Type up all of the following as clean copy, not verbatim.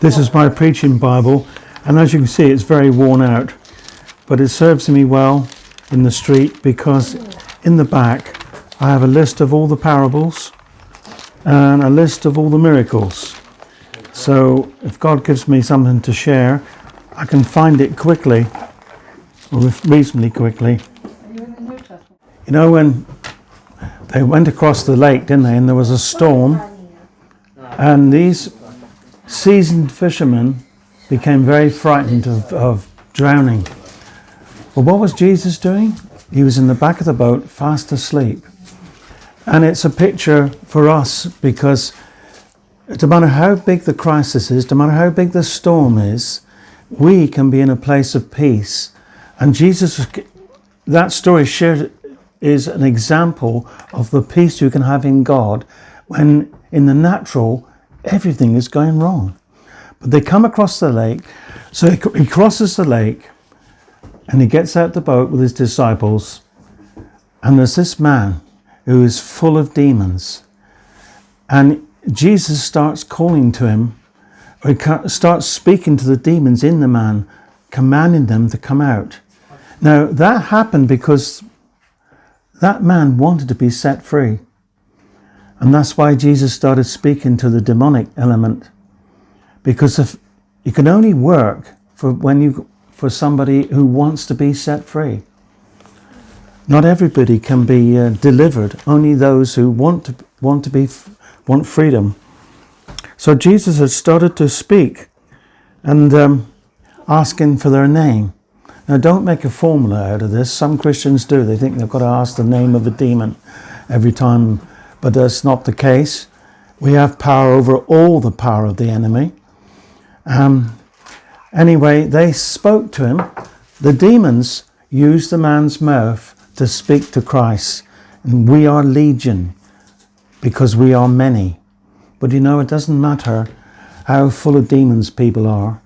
This is my preaching Bible, and as you can see, it's very worn out, but it serves me well in the street because in the back I have a list of all the parables and a list of all the miracles. So if God gives me something to share, I can find it quickly, or reasonably quickly. You know, when they went across the lake, didn't they, and there was a storm, and these seasoned fishermen became very frightened of drowning. Well, what was Jesus doing? He was in the back of the boat, fast asleep. And it's a picture for us because no matter how big the crisis is, no matter how big the storm is, we can be in a place of peace. And Jesus, that story shared is an example of the peace you can have in God when in the natural everything is going wrong. But they come across the lake, so he crosses the lake and he gets out the boat with his disciples, and there's this man who is full of demons, and Jesus starts calling to him, or he starts speaking to the demons in the man, commanding them to come out. Now that happened because that man wanted to be set free. And that's why Jesus started speaking to the demonic element. Because if you can only work for somebody who wants to be set free. Not everybody can be delivered. Only those who want freedom. So Jesus had started to speak and asking for their name. Now don't make a formula out of this. Some Christians do. They think they've got to ask the name of a demon every time. But that's not the case. We have power over all the power of the enemy. Anyway, they spoke to him. The demons used the man's mouth to speak to Christ. And we are legion because we are many. But you know, it doesn't matter how full of demons people are.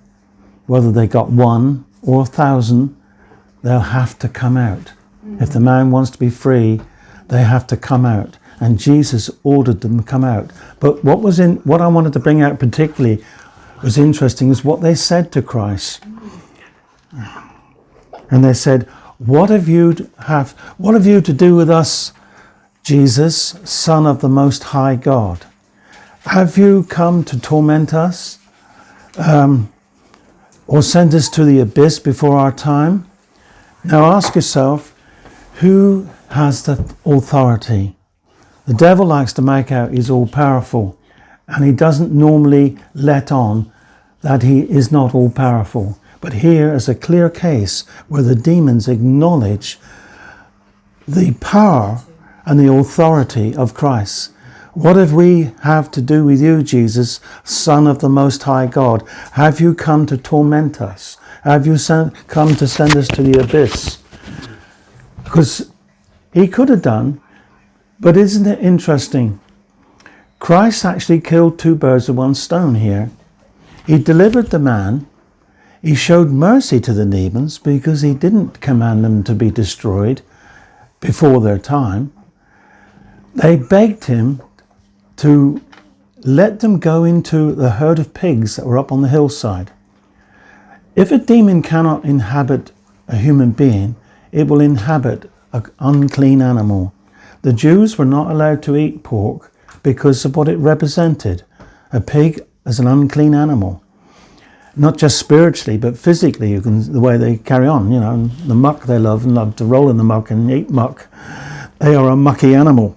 Whether they got 1 or 1,000, they'll have to come out. If the man wants to be free, they have to come out. And Jesus ordered them to come out. But what I wanted to bring out particularly was interesting is what they said to Christ. And they said, what have you to do with us, Jesus, Son of the Most High God? Have you come to torment us? Or send us to the abyss before our time? Now ask yourself, who has the authority? The devil likes to make out he's all powerful, and he doesn't normally let on that he is not all powerful. But here is a clear case where the demons acknowledge the power and the authority of Christ. What have we have to do with you, Jesus, Son of the Most High God? Have you come to torment us? Have you come to send us to the abyss? Because he could have done. But isn't it interesting? Christ actually killed 2 birds with 1 stone here. He delivered the man. He showed mercy to the demons because he didn't command them to be destroyed before their time. They begged him to let them go into the herd of pigs that were up on the hillside. If a demon cannot inhabit a human being, it will inhabit an unclean animal. The Jews were not allowed to eat pork because of what it represented. A pig is an unclean animal. Not just spiritually, but physically, the way they carry on, the muck they love and love to roll in the muck and eat muck. They are a mucky animal.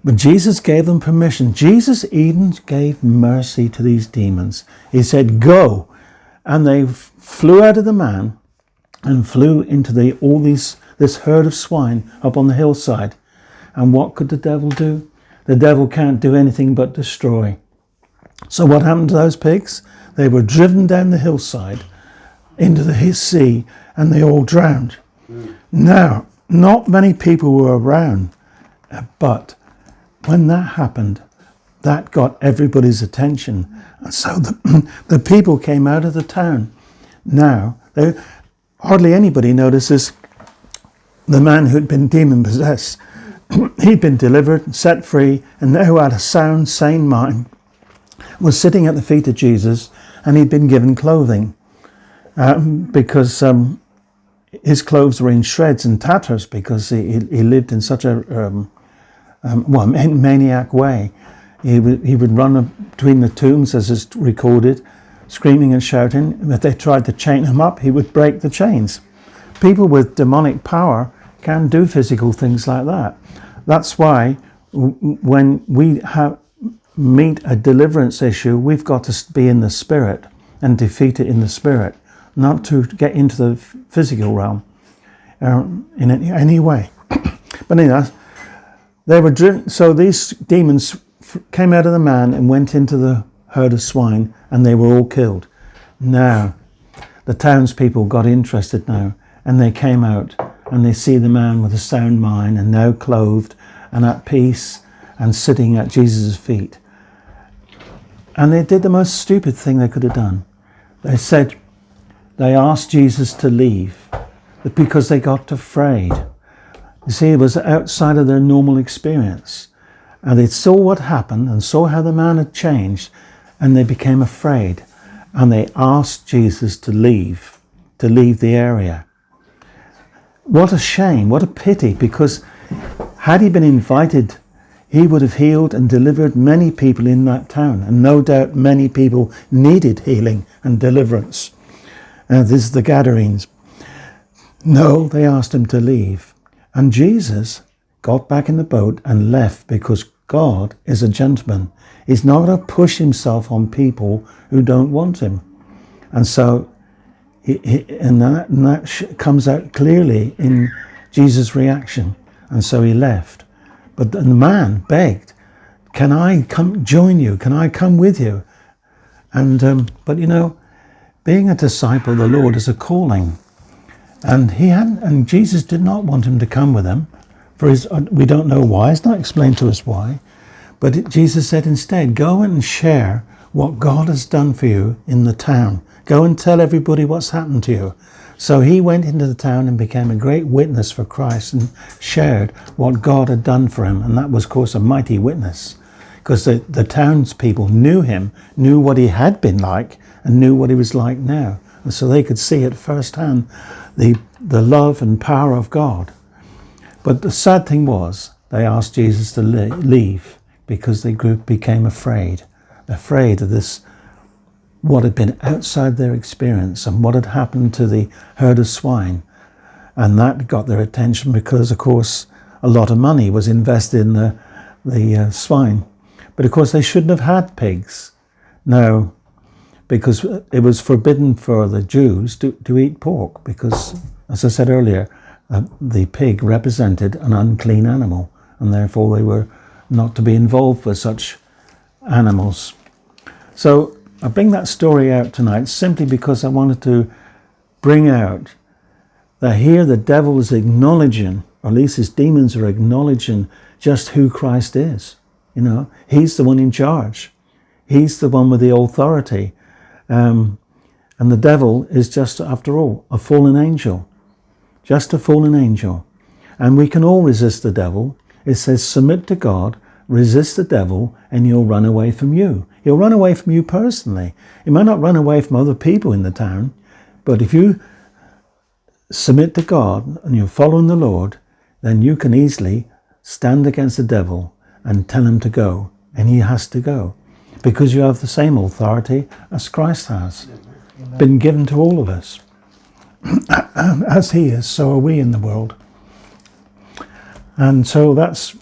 But Jesus gave them permission. Jesus even gave mercy to these demons. He said, go. And they flew out of the man and flew into this herd of swine up on the hillside. And what could the devil do? The devil can't do anything but destroy. So what happened to those pigs? They were driven down the hillside into the sea, and they all drowned. Now, not many people were around, but when that happened, that got everybody's attention. And so the people came out of the town. Now, hardly anybody notices the man who'd been demon-possessed. He'd been delivered, set free, and now had a sound, sane mind. was sitting at the feet of Jesus, and he'd been given clothing because his clothes were in shreds and tatters because he lived in such a maniac way. He would run between the tombs, as is recorded, screaming and shouting. If they tried to chain him up, he would break the chains. People with demonic power can do physical things like that. That's why when we meet a deliverance issue, we've got to be in the spirit and defeat it in the spirit, not to get into the physical realm in any way. But anyway, they were driven. So these demons came out of the man and went into the herd of swine, and they were all killed. Now, the townspeople got interested now, and they came out, and they see the man with a sound mind, and now clothed and at peace, and sitting at Jesus' feet. And they did the most stupid thing they could have done. They asked Jesus to leave because they got afraid. You see, it was outside of their normal experience. And they saw what happened and saw how the man had changed, and they became afraid. And they asked Jesus to leave the area. What a shame, what a pity, because had he been invited, he would have healed and delivered many people in that town. And no doubt many people needed healing and deliverance. This is the Gadarenes. No, they asked him to leave. And Jesus got back in the boat and left, because God is a gentleman. He's not going to push himself on people who don't want him. And so, that comes out clearly in Jesus' reaction. And so he left. But the man begged, "Can I come join you? Can I come with you?" And but you know, being a disciple of the Lord is a calling. And Jesus did not want him to come with him. We don't know why. It's not explained to us why. But Jesus said instead, go and share what God has done for you in the town. Go and tell everybody what's happened to you. So he went into the town and became a great witness for Christ and shared what God had done for him. And that was, of course, a mighty witness, because the townspeople knew him, knew what he had been like, and knew what he was like now. And so they could see at first hand the love and power of God. But the sad thing was, they asked Jesus to leave because they became afraid of this, what had been outside their experience and what had happened to the herd of swine. And that got their attention because, of course, a lot of money was invested in the swine. But, of course, they shouldn't have had pigs. No, because it was forbidden for the Jews to eat pork because, as I said earlier, the pig represented an unclean animal, and therefore they were not to be involved with such animals. So I bring that story out tonight simply because I wanted to bring out that here the devil is acknowledging, or at least his demons are acknowledging, just who Christ is. You know, he's the one in charge. He's the one with the authority. And the devil is just, after all, a fallen angel. Just a fallen angel. And we can all resist the devil. It says, submit to God, resist the devil, and he'll run away from you. He'll run away from you personally. He might not run away from other people in the town, but if you submit to God and you're following the Lord, then you can easily stand against the devil and tell him to go, and he has to go, because you have the same authority as Christ has, been given to all of us. As he is, so are we in the world. And so that's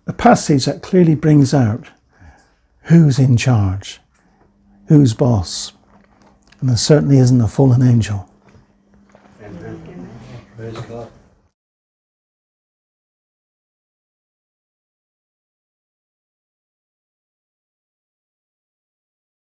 a passage that clearly brings out who's in charge, who's boss. And there certainly isn't a fallen angel. Amen. Praise God.